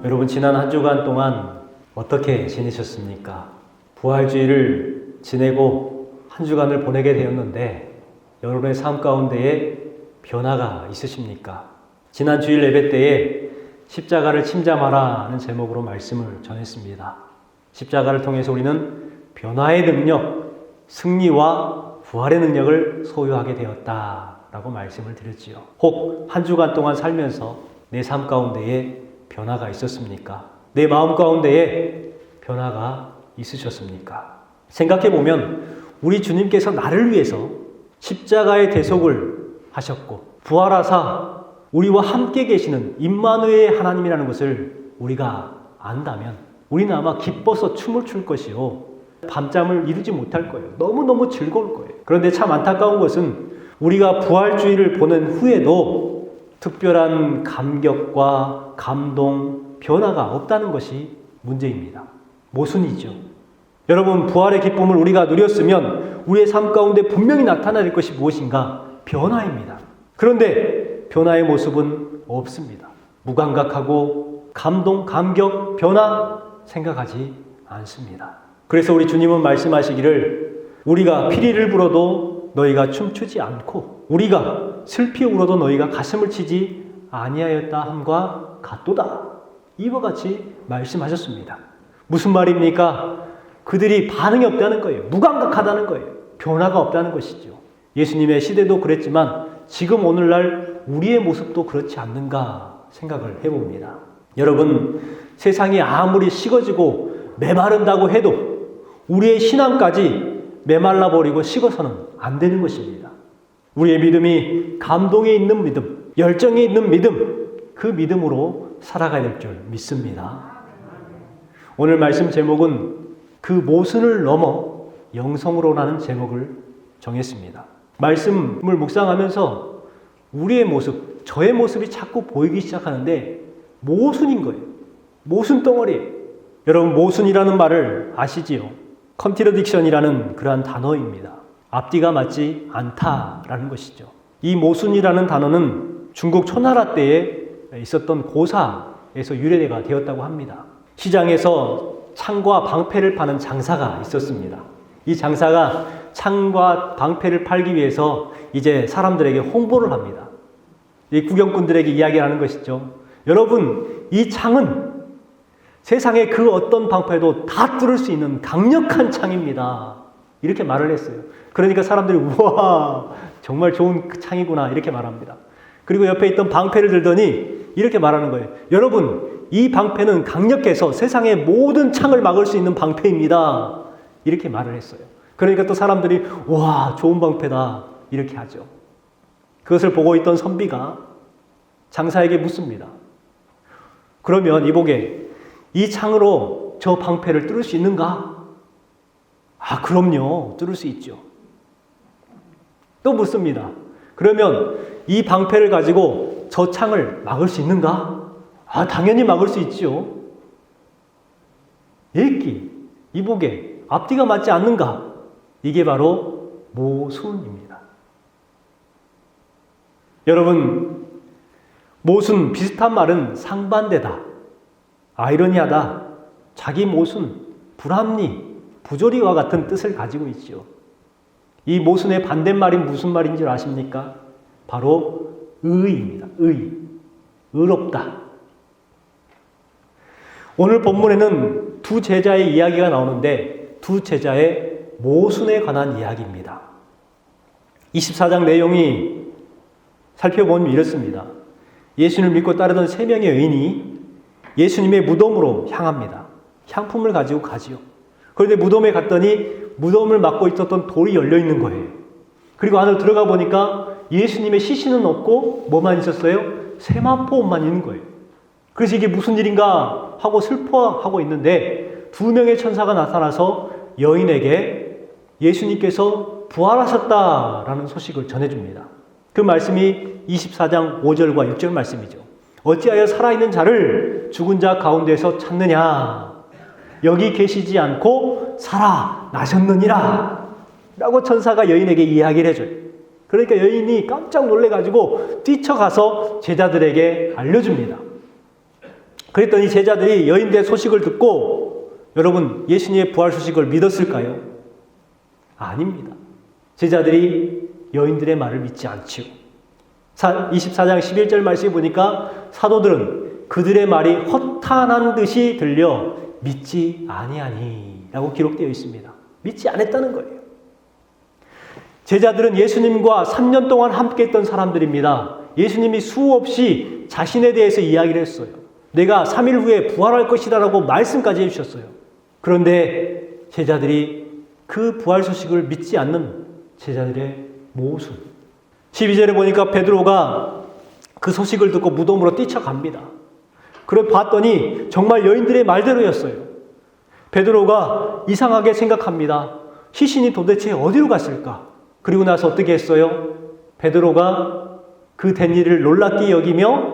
여러분, 지난 한 주간 동안 어떻게 지내셨습니까? 부활주의를 지내고 한 주간을 보내게 되었는데 여러분의 삶 가운데에 변화가 있으십니까? 지난 주일 예배 때에 십자가를 침잠하라는 제목으로 말씀을 전했습니다. 십자가를 통해서 우리는 변화의 능력, 승리와 부활의 능력을 소유하게 되었다라고 말씀을 드렸지요. 혹 한 주간 동안 살면서 내 삶 가운데에 변화가 있었습니까? 내 마음 가운데에 변화가 있으셨습니까? 생각해보면 우리 주님께서 나를 위해서 십자가의 대속을 하셨고 부활하사 우리와 함께 계시는 임마누엘 하나님이라는 것을 우리가 안다면 우리는 아마 기뻐서 춤을 출 것이요, 밤잠을 이루지 못할 거예요. 너무너무 즐거울 거예요. 그런데 참 안타까운 것은 우리가 부활주의를 보낸 후에도 특별한 감격과 감동, 변화가 없다는 것이 문제입니다. 모순이죠. 여러분, 부활의 기쁨을 우리가 누렸으면 우리의 삶 가운데 분명히 나타날 것이 무엇인가? 변화입니다. 그런데 변화의 모습은 없습니다. 무감각하고 감동, 감격, 변화 생각하지 않습니다. 그래서 우리 주님은 말씀하시기를 우리가 피리를 불어도 너희가 춤추지 않고 우리가 슬피 울어도 너희가 가슴을 치지 아니하였다 함과 같도다. 이와 같이 말씀하셨습니다. 무슨 말입니까? 그들이 반응이 없다는 거예요. 무감각하다는 거예요. 변화가 없다는 것이죠. 예수님의 시대도 그랬지만 지금 오늘날 우리의 모습도 그렇지 않는가 생각을 해봅니다. 여러분, 세상이 아무리 식어지고 메마른다고 해도 우리의 신앙까지 메말라버리고 식어서는 안 되는 것입니다. 우리의 믿음이 감동에 있는 믿음, 열정에 있는 믿음, 그 믿음으로 살아가야 될 줄 믿습니다. 오늘 말씀 제목은 그 모순을 넘어 영성으로라는 제목을 정했습니다. 말씀을 묵상하면서 우리의 모습, 저의 모습이 자꾸 보이기 시작하는데 모순인 거예요. 모순 덩어리예요. 여러분, 모순이라는 말을 아시지요? 컨트러딕션이라는 그러한 단어입니다. 앞뒤가 맞지 않다라는 것이죠. 이 모순이라는 단어는 중국 초나라 때에 있었던 고사에서 유래가 되었다고 합니다. 시장에서 창과 방패를 파는 장사가 있었습니다. 이 장사가 창과 방패를 팔기 위해서 이제 사람들에게 홍보를 합니다. 이 구경꾼들에게 이야기하는 것이죠. 여러분, 이 창은 세상의 그 어떤 방패도 다 뚫을 수 있는 강력한 창입니다. 이렇게 말을 했어요. 그러니까 사람들이 우와, 정말 좋은 창이구나 이렇게 말합니다. 그리고 옆에 있던 방패를 들더니 이렇게 말하는 거예요. 여러분, 이 방패는 강력해서 세상의 모든 창을 막을 수 있는 방패입니다. 이렇게 말을 했어요. 그러니까 또 사람들이 와, 좋은 방패다 이렇게 하죠. 그것을 보고 있던 선비가 장사에게 묻습니다. 그러면 이보게, 이 창으로 저 방패를 뚫을 수 있는가? 아, 그럼요. 뚫을 수 있죠. 또 묻습니다. 그러면 이 방패를 가지고 저 창을 막을 수 있는가? 아, 당연히 막을 수 있죠. 예끼, 이보게, 앞뒤가 맞지 않는가? 이게 바로 모순입니다. 여러분, 모순, 비슷한 말은 상반되다, 아이러니하다, 자기 모순, 불합리, 부조리와 같은 뜻을 가지고 있죠. 이 모순의 반대말이 무슨 말인 줄 아십니까? 바로 의입니다. 의롭다. 오늘 본문에는 두 제자의 이야기가 나오는데 두 제자의 모순에 관한 이야기입니다. 24장 내용이 살펴보면 이렇습니다. 예수님을 믿고 따르던 3명의 여인이 예수님의 무덤으로 향합니다. 향품을 가지고 가지요. 그런데 무덤에 갔더니 무덤을 막고 있었던 돌이 열려 있는 거예요. 그리고 안으로 들어가 보니까 예수님의 시신은 없고 뭐만 있었어요? 세마포 옷만 있는 거예요. 그래서 이게 무슨 일인가 하고 슬퍼하고 있는데 2명의 천사가 나타나서 여인에게 예수님께서 부활하셨다라는 소식을 전해줍니다. 그 말씀이 24장 5절과 6절 말씀이죠. 어찌하여 살아있는 자를 죽은 자 가운데서 찾느냐? 여기 계시지 않고 살아나셨느니라 라고 천사가 여인에게 이야기를 해줘요. 그러니까 여인이 깜짝 놀래가지고 뛰쳐가서 제자들에게 알려줍니다. 그랬더니 제자들이 여인들의 소식을 듣고 여러분 예수님의 부활 소식을 믿었을까요? 아닙니다. 제자들이 여인들의 말을 믿지 않지요. 24장 11절 말씀에 보니까 사도들은 그들의 말이 허탄한 듯이 들려 믿지 아니하니 라고 기록되어 있습니다. 믿지 않았다는 거예요. 제자들은 예수님과 3년 동안 함께했던 사람들입니다. 예수님이 수없이 자신에 대해서 이야기를 했어요. 내가 3일 후에 부활할 것이다 라고 말씀까지 해주셨어요. 그런데 제자들이 그 부활 소식을 믿지 않는 제자들의 모순. 12절에 보니까 베드로가 그 소식을 듣고 무덤으로 뛰쳐갑니다. 그래 봤더니 정말 여인들의 말대로였어요. 베드로가 이상하게 생각합니다. 시신이 도대체 어디로 갔을까? 그리고 나서 어떻게 했어요? 베드로가 그 된 일을 놀랍게 여기며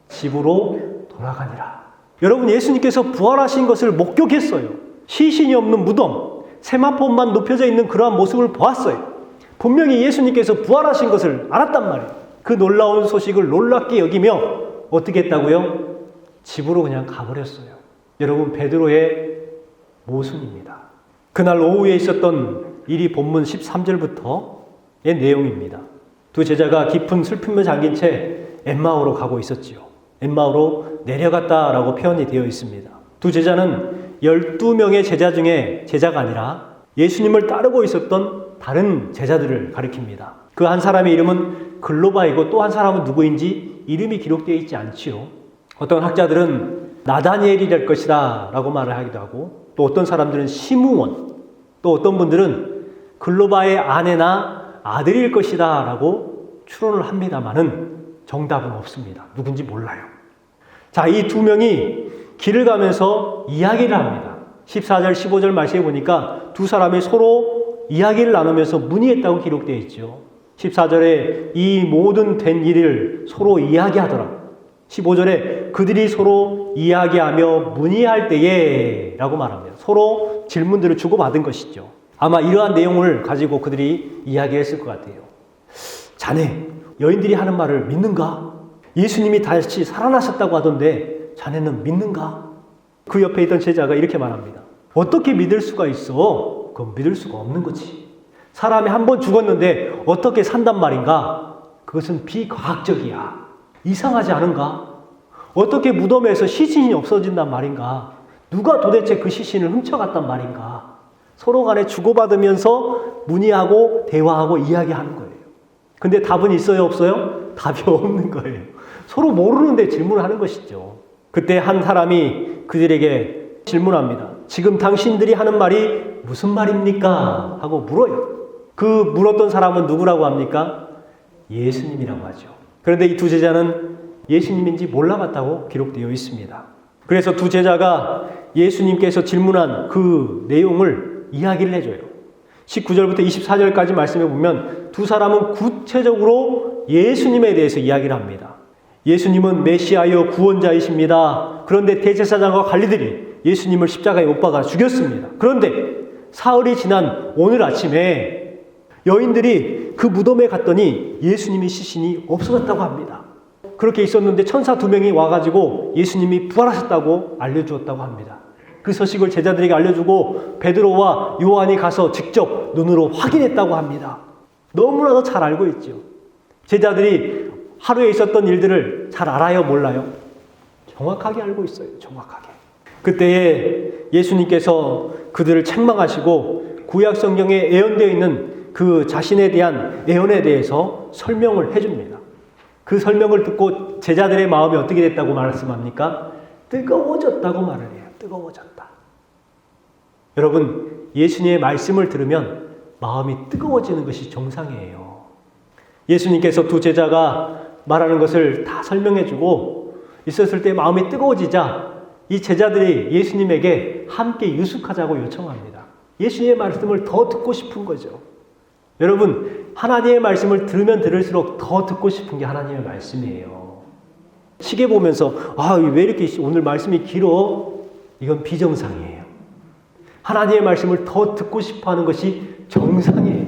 집으로 돌아가니라. 여러분 예수님께서 부활하신 것을 목격했어요. 시신이 없는 무덤, 세마포만 높여져 있는 그러한 모습을 보았어요. 분명히 예수님께서 부활하신 것을 알았단 말이에요. 그 놀라운 소식을 놀랍게 여기며 어떻게 했다고요? 집으로 그냥 가버렸어요. 여러분 베드로의 모순입니다. 그날 오후에 있었던 일이 본문 13절부터의 내용입니다. 두 제자가 깊은 슬픔에 잠긴 채 엠마오로 가고 있었지요. 엠마오로 내려갔다라고 표현이 되어 있습니다. 두 제자는 12명의 제자 중에 제자가 아니라 예수님을 따르고 있었던 다른 제자들을 가리킵니다. 그 한 사람의 이름은 글로바이고 또 한 사람은 누구인지 이름이 기록되어 있지 않지요. 어떤 학자들은 나다니엘이 될 것이다 라고 말을 하기도 하고 또 어떤 사람들은 시므온 또 어떤 분들은 글로바의 아내나 아들일 것이다 라고 추론을 합니다만은 정답은 없습니다. 누군지 몰라요. 자, 이 두 명이 길을 가면서 이야기를 합니다. 14절 15절 말씀해 보니까 두 사람이 서로 이야기를 나누면서 문의했다고 기록되어 있죠. 14절에 이 모든 된 일을 서로 이야기하더라. 15절에 그들이 서로 이야기하며 문의할 때에 라고 말합니다. 서로 질문들을 주고받은 것이죠. 아마 이러한 내용을 가지고 그들이 이야기했을 것 같아요. 자네, 여인들이 하는 말을 믿는가? 예수님이 다시 살아나셨다고 하던데 자네는 믿는가? 그 옆에 있던 제자가 이렇게 말합니다. 어떻게 믿을 수가 있어? 그건 믿을 수가 없는 거지. 사람이 한 번 죽었는데 어떻게 산단 말인가? 그것은 비과학적이야. 이상하지 않은가? 어떻게 무덤에서 시신이 없어진단 말인가? 누가 도대체 그 시신을 훔쳐갔단 말인가? 서로 간에 주고받으면서 문의하고 대화하고 이야기하는 거예요. 근데 답은 있어요, 없어요? 답이 없는 거예요. 서로 모르는데 질문을 하는 것이죠. 그때 한 사람이 그들에게 질문합니다. 지금 당신들이 하는 말이 무슨 말입니까? 하고 물어요. 그 물었던 사람은 누구라고 합니까? 예수님이라고 하죠. 그런데 이 두 제자는 예수님인지 몰라봤다고 기록되어 있습니다. 그래서 두 제자가 예수님께서 질문한 그 내용을 이야기를 해줘요. 19절부터 24절까지 말씀해 보면 두 사람은 구체적으로 예수님에 대해서 이야기를 합니다. 예수님은 메시아여 구원자이십니다. 그런데 대제사장과 관리들이 예수님을 십자가에 못 박아 죽였습니다. 그런데 사흘이 지난 오늘 아침에 여인들이 그 무덤에 갔더니 예수님의 시신이 없어졌다고 합니다. 그렇게 있었는데 천사 2명이 와가지고 예수님이 부활하셨다고 알려주었다고 합니다. 그 소식을 제자들에게 알려주고 베드로와 요한이 가서 직접 눈으로 확인했다고 합니다. 너무나도 잘 알고 있죠. 제자들이 하루에 있었던 일들을 잘 알아요, 몰라요? 정확하게 알고 있어요. 정확하게. 그때에 예수님께서 그들을 책망하시고 구약 성경에 예언되어 있는 그 자신에 대한 예언에 대해서 설명을 해줍니다. 그 설명을 듣고 제자들의 마음이 어떻게 됐다고 말씀합니까? 뜨거워졌다고 말을 해요. 뜨거워졌다. 여러분, 예수님의 말씀을 들으면 마음이 뜨거워지는 것이 정상이에요. 예수님께서 두 제자가 말하는 것을 다 설명해주고 있었을 때 마음이 뜨거워지자 이 제자들이 예수님에게 함께 유숙하자고 요청합니다. 예수님의 말씀을 더 듣고 싶은 거죠. 여러분, 하나님의 말씀을 들으면 들을수록 더 듣고 싶은 게 하나님의 말씀이에요. 시계 보면서 왜 이렇게 오늘 말씀이 길어? 이건 비정상이에요. 하나님의 말씀을 더 듣고 싶어하는 것이 정상이에요.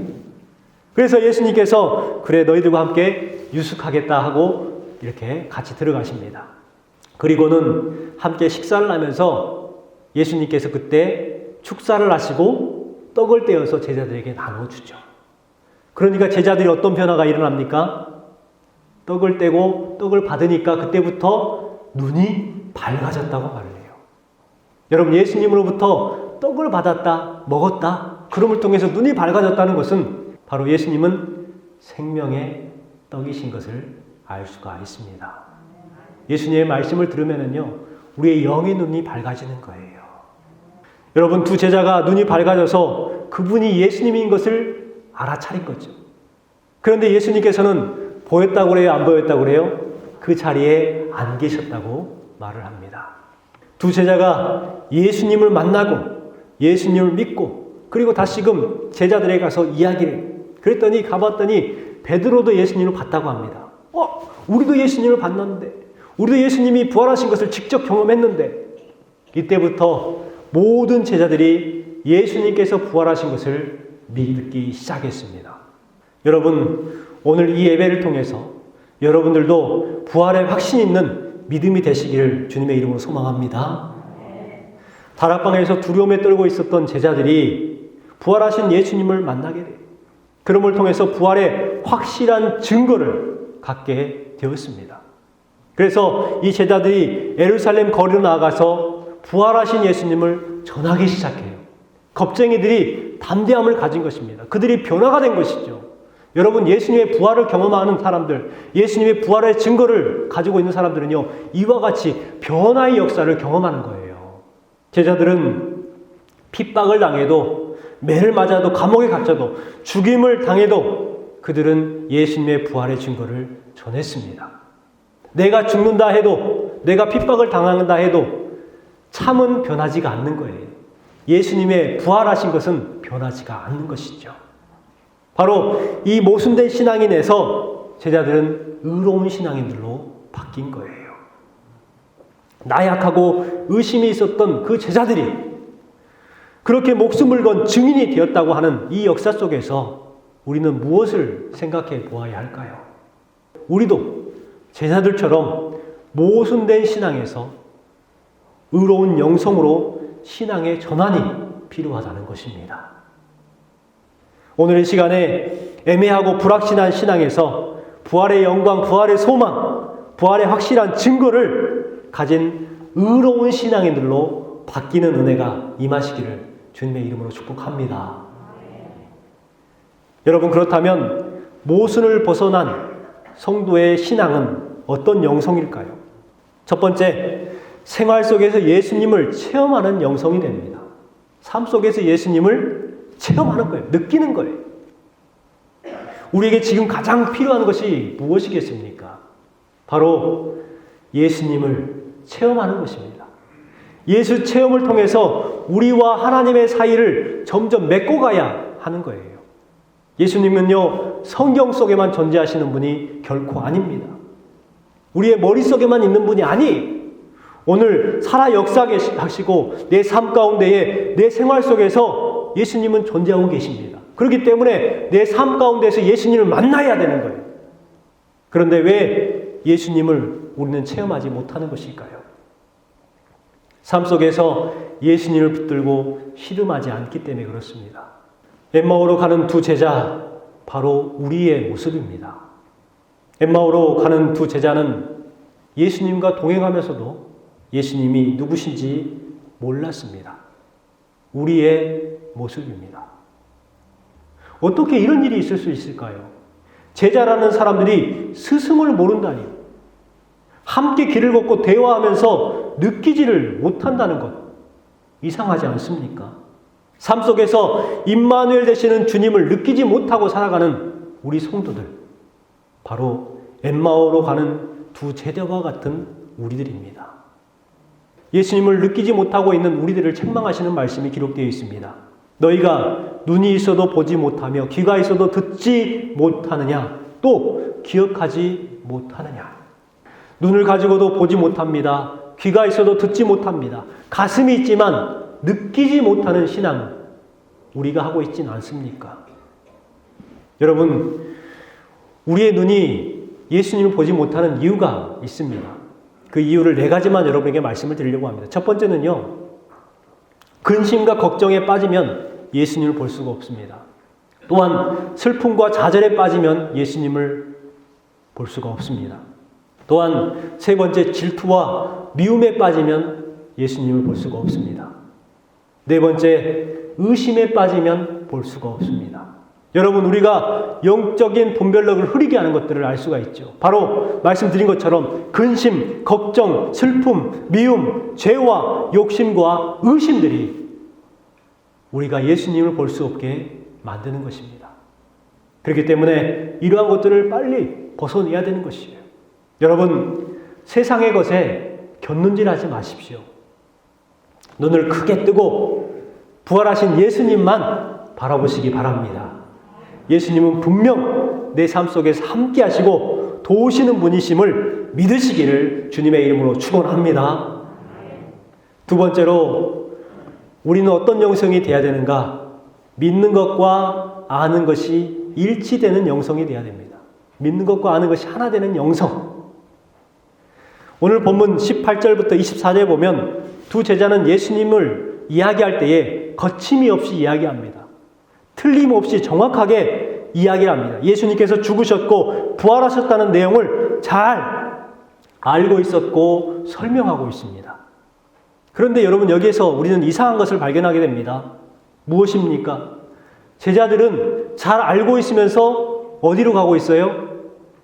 그래서 예수님께서 그래 너희들과 함께 유숙하겠다 하고 이렇게 같이 들어가십니다. 그리고는 함께 식사를 하면서 예수님께서 그때 축사를 하시고 떡을 떼어서 제자들에게 나눠주죠. 그러니까 제자들이 어떤 변화가 일어납니까? 떡을 떼고 떡을 받으니까 그때부터 눈이 밝아졌다고 말을 해요. 여러분, 예수님으로부터 떡을 받았다, 먹었다, 그럼을 통해서 눈이 밝아졌다는 것은 바로 예수님은 생명의 떡이신 것을 알 수가 있습니다. 예수님의 말씀을 들으면은요, 우리의 영의 눈이 밝아지는 거예요. 여러분, 두 제자가 눈이 밝아져서 그분이 예수님인 것을 알아차린 거죠. 그런데 예수님께서는 보였다고 그래요? 안 보였다고 그래요? 그 자리에 안 계셨다고 말을 합니다. 두 제자가 예수님을 만나고 예수님을 믿고 그리고 다시금 제자들에게 가서 이야기를 그랬더니 가봤더니 베드로도 예수님을 봤다고 합니다. 우리도 예수님을 봤는데, 우리도 예수님이 부활하신 것을 직접 경험했는데, 이때부터 모든 제자들이 예수님께서 부활하신 것을 믿기 시작했습니다. 여러분, 오늘 이 예배를 통해서 여러분들도 부활의 확신 있는 믿음이 되시기를 주님의 이름으로 소망합니다. 다락방에서 두려움에 떨고 있었던 제자들이 부활하신 예수님을 만나게 돼요. 그럼을 통해서 부활의 확실한 증거를 갖게 되었습니다. 그래서 이 제자들이 예루살렘 거리로 나아가서 부활하신 예수님을 전하기 시작해요. 겁쟁이들이 담대함을 가진 것입니다. 그들이 변화가 된 것이죠. 여러분, 예수님의 부활을 경험하는 사람들, 예수님의 부활의 증거를 가지고 있는 사람들은요, 이와 같이 변화의 역사를 경험하는 거예요. 제자들은 핍박을 당해도, 매를 맞아도, 감옥에 갇혀도, 죽임을 당해도 그들은 예수님의 부활의 증거를 전했습니다. 내가 죽는다 해도, 내가 핍박을 당한다 해도 참은 변하지가 않는 거예요. 예수님의 부활하신 것은 변하지가 않는 것이죠. 바로 이 모순된 신앙인에서 제자들은 의로운 신앙인들로 바뀐 거예요. 나약하고 의심이 있었던 그 제자들이 그렇게 목숨을 건 증인이 되었다고 하는 이 역사 속에서 우리는 무엇을 생각해 보아야 할까요? 우리도 제자들처럼 모순된 신앙에서 의로운 영성으로 신앙의 전환이 필요하다는 것입니다. 오늘 이 시간에 애매하고 불확실한 신앙에서 부활의 영광, 부활의 소망, 부활의 확실한 증거를 가진 의로운 신앙인들로 바뀌는 은혜가 임하시기를 주님의 이름으로 축복합니다. 여러분, 그렇다면 모순을 벗어난 성도의 신앙은 어떤 영성일까요? 첫 번째, 생활 속에서 예수님을 체험하는 영성이 됩니다. 삶 속에서 예수님을 체험하는 거예요. 느끼는 거예요. 우리에게 지금 가장 필요한 것이 무엇이겠습니까? 바로 예수님을 체험하는 것입니다. 예수 체험을 통해서 우리와 하나님의 사이를 점점 맺고 가야 하는 거예요. 예수님은요, 성경 속에만 존재하시는 분이 결코 아닙니다. 우리의 머릿속에만 있는 분이 아니에요. 오늘 살아 역사하시고 내 삶 가운데에 내 생활 속에서 예수님은 존재하고 계십니다. 그렇기 때문에 내 삶 가운데서 예수님을 만나야 되는 거예요. 그런데 왜 예수님을 우리는 체험하지 못하는 것일까요? 삶 속에서 예수님을 붙들고 씨름하지 않기 때문에 그렇습니다. 엠마오로 가는 두 제자, 바로 우리의 모습입니다. 엠마오로 가는 두 제자는 예수님과 동행하면서도 예수님이 누구신지 몰랐습니다. 우리의 모습입니다. 어떻게 이런 일이 있을 수 있을까요? 제자라는 사람들이 스승을 모른다니, 함께 길을 걷고 대화하면서 느끼지를 못한다는 것, 이상하지 않습니까? 삶 속에서 임마누엘 되시는 주님을 느끼지 못하고 살아가는 우리 성도들, 바로 엠마오로 가는 두 제자와 같은 우리들입니다. 예수님을 느끼지 못하고 있는 우리들을 책망하시는 말씀이 기록되어 있습니다. 너희가 눈이 있어도 보지 못하며 귀가 있어도 듣지 못하느냐, 또 기억하지 못하느냐. 눈을 가지고도 보지 못합니다. 귀가 있어도 듣지 못합니다. 가슴이 있지만 느끼지 못하는 신앙, 우리가 하고 있진 않습니까? 여러분, 우리의 눈이 예수님을 보지 못하는 이유가 있습니다. 그 이유를 4가지만 여러분에게 말씀을 드리려고 합니다. 첫 번째는요, 근심과 걱정에 빠지면 예수님을 볼 수가 없습니다. 또한 슬픔과 좌절에 빠지면 예수님을 볼 수가 없습니다. 또한 세 번째, 질투와 미움에 빠지면 예수님을 볼 수가 없습니다. 네 번째, 의심에 빠지면 볼 수가 없습니다. 여러분, 우리가 영적인 분별력을 흐리게 하는 것들을 알 수가 있죠. 바로 말씀드린 것처럼 근심, 걱정, 슬픔, 미움, 죄와 욕심과 의심들이 우리가 예수님을 볼 수 없게 만드는 것입니다. 그렇기 때문에 이러한 것들을 빨리 벗어내야 되는 것이에요. 여러분, 세상의 것에 곁눈질하지 마십시오. 눈을 크게 뜨고 부활하신 예수님만 바라보시기 바랍니다. 예수님은 분명 내 삶 속에서 함께 하시고 도우시는 분이심을 믿으시기를 주님의 이름으로 축원합니다. 두 번째로, 우리는 어떤 영성이 되어야 되는가? 믿는 것과 아는 것이 일치되는 영성이 되어야 됩니다. 믿는 것과 아는 것이 하나 되는 영성. 오늘 본문 18절부터 24절에 보면 두 제자는 예수님을 이야기할 때에 거침이 없이 이야기합니다. 틀림없이 정확하게 이야기를 합니다. 예수님께서 죽으셨고 부활하셨다는 내용을 잘 알고 있었고 설명하고 있습니다. 그런데 여러분, 여기에서 우리는 이상한 것을 발견하게 됩니다. 무엇입니까? 제자들은 잘 알고 있으면서 어디로 가고 있어요?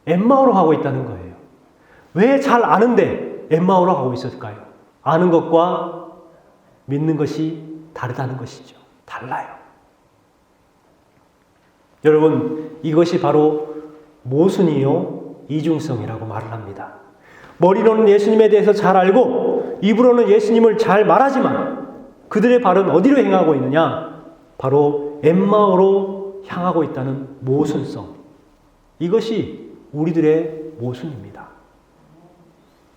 엠마오로 가고 있다는 거예요. 왜 잘 아는데 엠마오로 가고 있었을까요? 아는 것과 믿는 것이 다르다는 것이죠. 달라요. 여러분, 이것이 바로 모순이요 이중성이라고 말을 합니다. 머리로는 예수님에 대해서 잘 알고 입으로는 예수님을 잘 말하지만 그들의 발은 어디로 행하고 있느냐? 바로 엠마오로 향하고 있다는 모순성. 이것이 우리들의 모순입니다.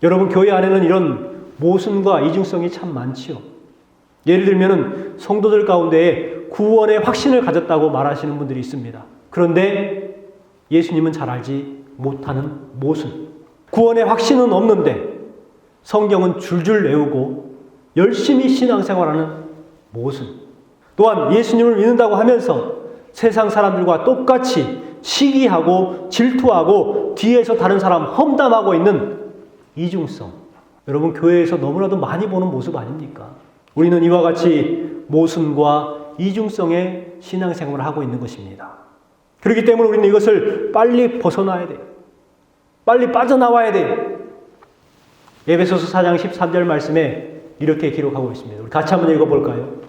여러분, 교회 안에는 이런 모순과 이중성이 참 많지요. 예를 들면 성도들 가운데에 구원의 확신을 가졌다고 말하시는 분들이 있습니다. 그런데 예수님은 잘 알지 못하는 모순. 구원의 확신은 없는데 성경은 줄줄 외우고 열심히 신앙생활하는 모순. 또한 예수님을 믿는다고 하면서 세상 사람들과 똑같이 시기하고 질투하고 뒤에서 다른 사람 험담하고 있는 이중성. 여러분, 교회에서 너무나도 많이 보는 모습 아닙니까? 우리는 이와 같이 모순과 이중성의 신앙생활을 하고 있는 것입니다. 그렇기 때문에 우리는 이것을 빨리 벗어나야 돼요. 빨리 빠져나와야 돼요. 에베소서 4장 13절 말씀에 이렇게 기록하고 있습니다. 우리 같이 한번 읽어볼까요?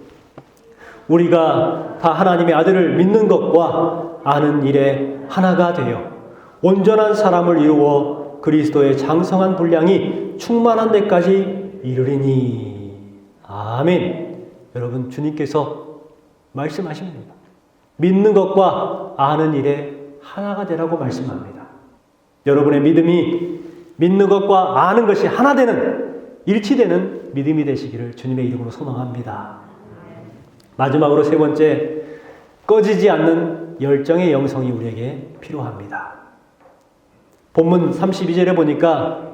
우리가 다 하나님의 아들을 믿는 것과 아는 일에 하나가 되어 온전한 사람을 이루어 그리스도의 장성한 분량이 충만한 데까지 이르리니. 아멘. 여러분, 주님께서 말씀하십니다. 믿는 것과 아는 일에 하나가 되라고 말씀합니다. 여러분의 믿음이 믿는 것과 아는 것이 하나 되는, 일치되는 믿음이 되시기를 주님의 이름으로 소망합니다. 마지막으로 세 번째, 꺼지지 않는 열정의 영성이 우리에게 필요합니다. 본문 32절에 보니까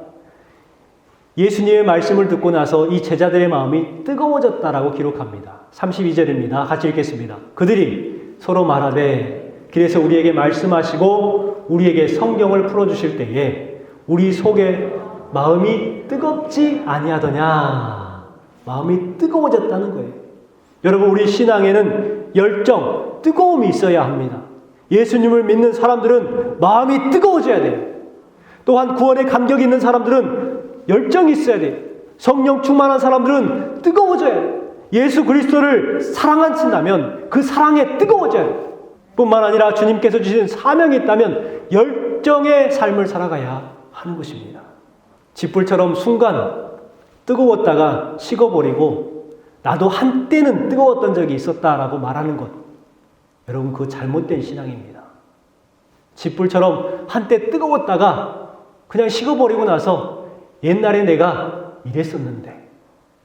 예수님의 말씀을 듣고 나서 이 제자들의 마음이 뜨거워졌다라고 기록합니다. 32절입니다. 같이 읽겠습니다. 그들이 서로 말하되 길에서 우리에게 말씀하시고 우리에게 성경을 풀어주실 때에 우리 속에 마음이 뜨겁지 아니하더냐. 마음이 뜨거워졌다는 거예요. 여러분, 우리 신앙에는 열정, 뜨거움이 있어야 합니다. 예수님을 믿는 사람들은 마음이 뜨거워져야 돼요. 또한 구원에 감격이 있는 사람들은 열정이 있어야 돼요. 성령 충만한 사람들은 뜨거워져야 돼요. 예수 그리스도를 사랑한다면 그 사랑에 뜨거워져야 돼요. 뿐만 아니라 주님께서 주신 사명이 있다면 열정의 삶을 살아가야 하는 것입니다. 짓불처럼 순간 뜨거웠다가 식어버리고 나도 한때는 뜨거웠던 적이 있었다라고 말하는 것, 여러분, 그거 잘못된 신앙입니다. 짓불처럼 한때 뜨거웠다가 그냥 식어버리고 나서 옛날에 내가 이랬었는데,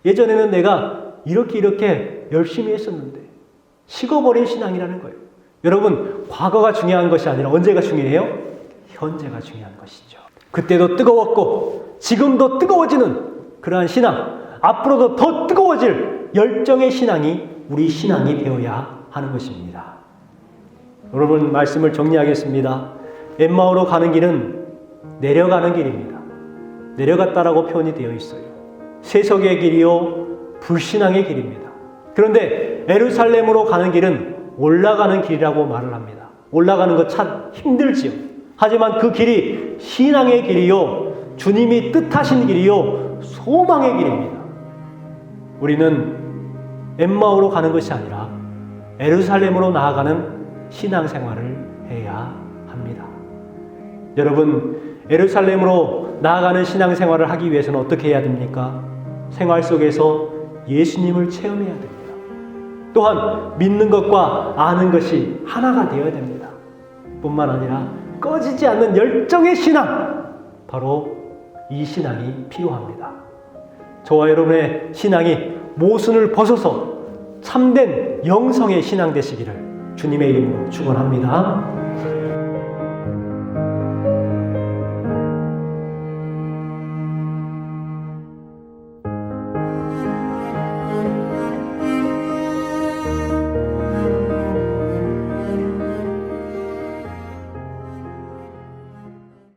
예전에는 내가 이렇게 열심히 했었는데, 식어버린 신앙이라는 거예요. 여러분, 과거가 중요한 것이 아니라 언제가 중요해요? 현재가 중요한 것이죠. 그때도 뜨거웠고 지금도 뜨거워지는 그러한 신앙, 앞으로도 더 뜨거워질 열정의 신앙이 우리 신앙이 되어야 하는 것입니다. 여러분, 말씀을 정리하겠습니다. 엠마오로 가는 길은 내려가는 길입니다. 내려갔다라고 표현이 되어 있어요. 세속의 길이요 불신앙의 길입니다. 그런데 예루살렘으로 가는 길은 올라가는 길이라고 말을 합니다. 올라가는 것 참 힘들지요. 하지만 그 길이 신앙의 길이요 주님이 뜻하신 길이요 소망의 길입니다. 우리는 엠마오로 가는 것이 아니라 예루살렘으로 나아가는 신앙생활을 해야 합니다. 여러분, 예루살렘으로 나아가는 신앙생활을 하기 위해서는 어떻게 해야 됩니까? 생활 속에서 예수님을 체험해야 됩니다. 또한 믿는 것과 아는 것이 하나가 되어야 됩니다. 뿐만 아니라 꺼지지 않는 열정의 신앙, 바로 이 신앙이 필요합니다. 저와 여러분의 신앙이 모순을 벗어서 참된 영성의 신앙 되시기를 주님의 이름으로 축원합니다.